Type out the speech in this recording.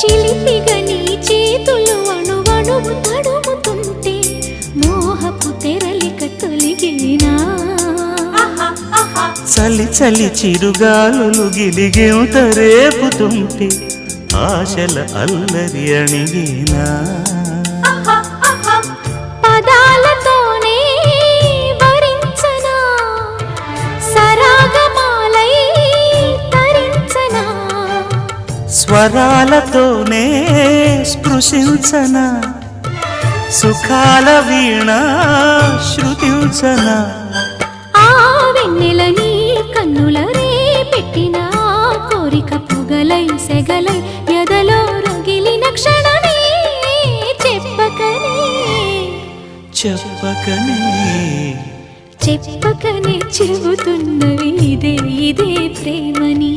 చిలిపిగా నీ చేతులు అణువణువు తడుముతుంటే మోహపు తెరలిక తొలిగేనా చలి చలి చిరుగాలులు గిలిగింత రేపుతుంటే ఆశల అల్లరి అణిగేనా పదాలతోనే వరించనా సరాగమాలై తరించనా స్వరాలతోనే స్పృశించనా సుఖాల వీణ శృతించనా ఆ వెన్నెల నీ కన్నుల రే పెట్టిన కోరిక పొగలై సెగలై ఎదలో రగిలిన క్షణమే చెప్పకనే చెప్పకనే చెప్పకనే చెబుతున్నవి ఇదే ఇదే ప్రేమని